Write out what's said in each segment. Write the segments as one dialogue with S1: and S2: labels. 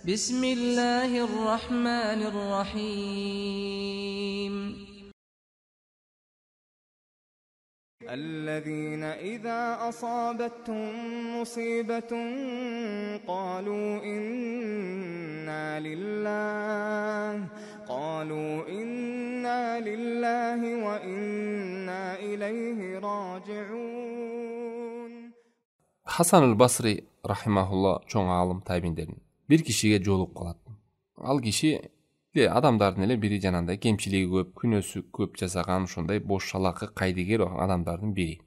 S1: بسم الله الرحمن الرحيم
S2: الذين إذا أصابتهم مصيبة قالوا إنا لله وإنا إليه راجعون.
S3: Hasan el-Basri rahimahullah çoğun alım tabiinlerin bir kişiye jolup kalat. Al kişi adamdardın ele biri jananda kemçiligi köp, күнөөсү köp жасаган ошондой бош шалакы кайдыгер адамдардын бири.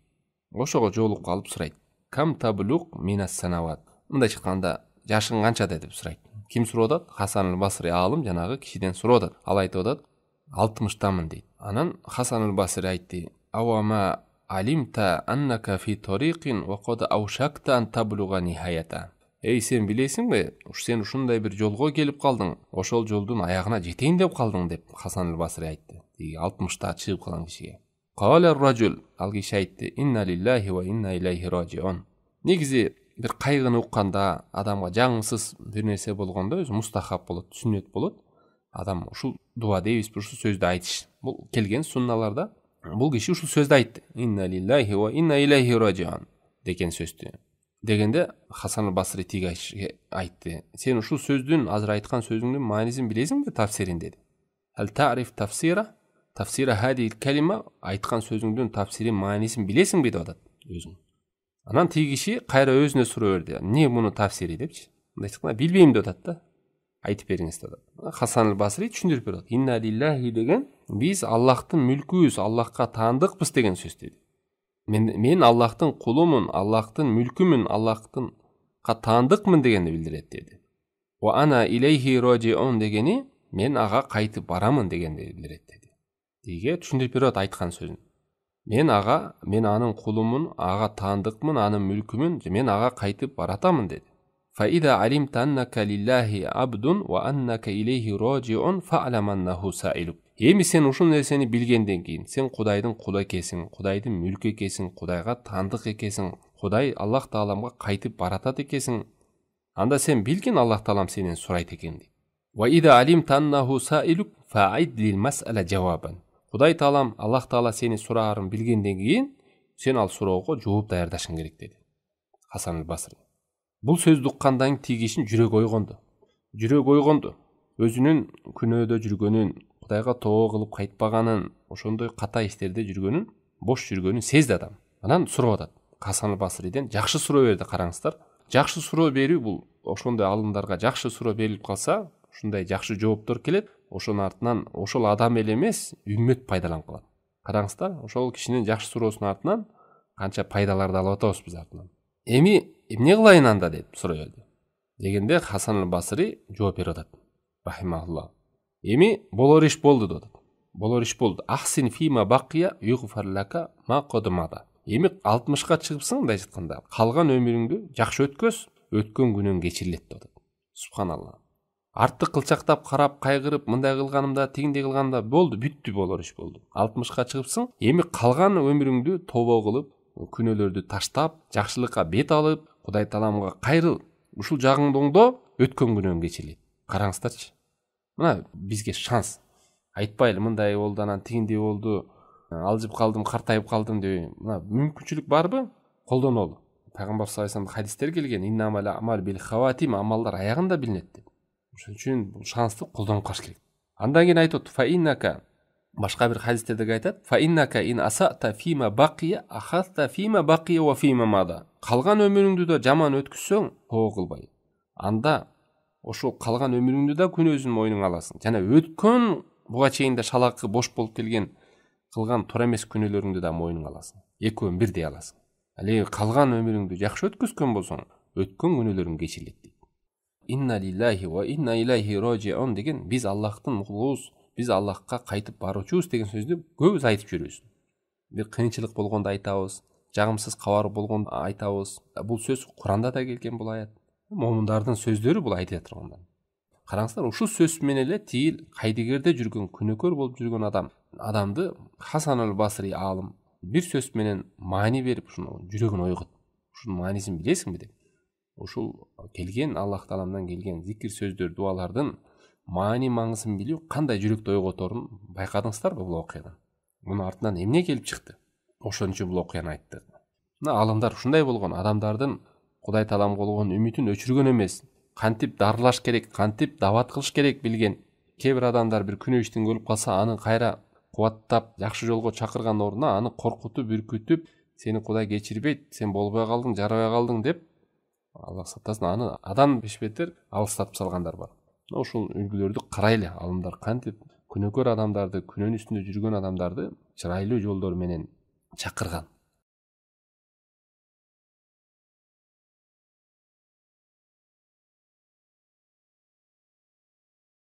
S3: Ошого жолуп калып сурайт. Кам таблук минас санават. Мындай чыкканда жашың канчада деп сурайт. Ким сурап атат? Хасан el-Basri алым жанагы кишиден сурап атат. Ал айтып атат 60-тамын дейт. Анан Хасан el-Basri айтты: "Авама алимта аннака фи тарикин ва кад аушакта ан таблуга нихаята." Эй, сен билесиңби? Сен ушундай бир жолго келип калдың. Ошол жолдун аягына жетейин деп калдың деп Хасан el-Basri айтты. 60-та чыгып калган кишиге. Кала ар-раджул, ал киши айтты: "Инна лиллахи ва инна илейхи раджиун." Негизи бир кайгыны укканда, адамга жаңсыз бир нерсе болгондо өзү мустахаб болот, сүннөт болот. Адам ушул дуа дейбизби, ушул сөздү айтыш. Бул келген сунналарда. Бул киши ушул сөздү айтты. Инна лиллахи ва инна илейхи раджиун деген сөздү. Дегенде Хасан el-Basri тиги айтты: "Сен ушул сөздүн, азыр айткан сөзүңдүн маанисин билесиңби, тафсирин?" деди. "Хал та'риф тафсира? Тафсира хади калима?" Айткан сөзүңдүн тафсирин, маанисин билесиңби деп атат өзүң. Анан тиги киши кайра өзүнө суроо берди. "Не муну тафсири?" депчи. Мындай чыкканда билбейм деп атат да. Айтып бериңиз деп атат. Хасан el-Basri түшүндүрүп берет. "Инна лиллахи" деген биз Аллахтын мүлкүбүз, Аллахка таандыкпыз деген сөз деди. Мен Аллахтын кулумун, Аллахтын мүлкүмүн, Аллахтын таандыкмын дегенди билдирет деди. "Ва ана илейхи раджиун" дегени мен ага кайтып барамын дегенди билдирет деди. Диге түшүндүрүп берет айткан сөзүн. Мен анын кулумун, ага таандыкмын, анын мүлкүмүн, мен ага кайтып баратамын деди. "Фа иза алимта аннака лиллахи абдун ва аннака илейхи раджиун фа'лам аннаху саилук." Эми сен ушул нерсени билгенден кийин, сен Кудайдын кулу экенсиң, Кудайдын мүлкү экенсиң, Кудайга таандык экенсиң, Кудай Аллах Тааламга кайтып баратат экенсиң. Анда сен билгин Аллах Таалам сенен сурайт экен дейт. "Ва иза алимта аннаху саилук фа'ид лил мас'ала жавабан." Кудай Таалам, Аллах Таала сени сураарын билгенден кийин, сен ал суроого жооп даярдашың керек деди Хасан el-Basri. Бул сөздү уккандан кийин кишинин жүрөгү ойгонду. Өзүнүн күнөөдө жүргөнүн, Кудайга тоо кылып кайтпаганын, ошондой ката иштерде жүргөнүн, бош жүргөнүн сезди адам. Анан сурап атат. Хасан el-Basri'ден жакшы суроо берди, караңыздар. Жакшы суроо берүү бул ошондой алымдарга жакшы суроо берилип калса, ушундай жакшы жооптор келет. Ошонун артынан ошол адам эле эмес, үммөт пайдаланып калат. Караңыздар, ошол кишинин жакшы суроосунун артынан канча пайдаларды алып атабыз биз артынан. Эми эмне кылайын анда деп суроо берди. Дегенде Хасан el-Basri жооп берип атат. Рахимахуллах. Эми болор иш болду деп атат. Болор иш болду. Ахсин фима бакия югфар лака ма кодмада. Эми 60-ка чыгыпсың мындай айтканда, калган өмүрүңдү жакшы өткөз, өткөн күнөң кечирилет деп атат. Субханалла. Артты кылчактап карап, кайгырып, мындай кылганымда, тигиндей кылганымда болду, бүттү, болор иш болду. 60-ка чыгыпсың, эми калган өмүрүңдү тобо кылып, күнөөлөрдү таштап, жакшылыкка бет алып, Кудай Тааламга кайрыл. Ушул жагыңды оңдо, өткөн күнөң кечирилет. Караңыздарчы. Мына бизге шанс. Айтпайлы мындай болду, анан тигиндей болду, алжып калдым, картайып калдым деп. Мына мүмкүнчүлүк барбы? Колдонолу. Пайгамбар саллаллаху алейхи вассалам хадистер келген: "Иннамал амал бил хаватим", амалдар аягында билинет деп. Ошон үчүн бул шансты колдонуп калыш керек. Андан кийин айтат: "Фа иннака", башка бир хадистерде айтат: "Фа иннака ин асата фима бакия ахаста фима бакия ва фима мада." Калган өмүрүңдү да жаман өткүзсөң, тоо кылбай. Анда ошол калган өмүрүңдү да күнөөсүн мойнуңа аласың. Жана өткөн буга чейин да шалакы бош болуп келген кылган туура эмес күнөөлөрүңдү да мойнуңа аласың. Экөөнү бирдей аласың. Ал эми калган өмүрүңдү жакшы өткөзгөн болсоң, өткөн күнөөлөрүң кечирилет дейт. Инна лиллахи ва инна илейхи раджиун деген биз Аллахтын кулубуз, биз Аллахка кайтып баруучубуз деген сөздү көбүз айтып жүрөбүз. Бир кыйынчылык болгондо айтабыз, жагымсыз кабар болгондо айтабыз. Бул сөз Куранда да келген бул аят. Момундардын сөздөрү бул айтып жатырганда. Караңыздар, ушул сөз менен эле тиил кайдыгерде жүргөн, күнөөкөр болуп жүргөн адамды Хасан el-Basri алым бир сөз менен маани берип, ушуну жүрөгүн ойгот. Ушунун маанисин билесиңби деп. ушул келген Аллах Тааламдан келген зикир сөздөр, дуалардын маани маңызын билүү кандай жүрөктө ой которун байкадыңыздарбы бул окуядан? Мунун артынан эмне келип чыкты? Ошон үчүн бул окуяны айтты. Мына аламдар ушундай болгон, адамдардын Кудай Тааламга болгон үмүтүн өчүргөн эмес, кантип дарылаш керек, кантип дават кылыш керек билген. Кээ бир адамдар бир күнөө иштин көрүп калса, аны кайра кубаттап, жакшы жолго чакырган ордуна аны коркутуп, үркүтүп, сени Кудай кечирбейт, сен болбой калдың, жарабай калдың деп, Аллах сактасын, аны адам бешбетер алыстатып салгандар бар. Ошол үлгүлөрдү карайлы, алымдар кантип күнөөкөр адамдарды, күнөөнүн үстүндө жүргөн адамдарды чырайлуу жолдор менен чакырган.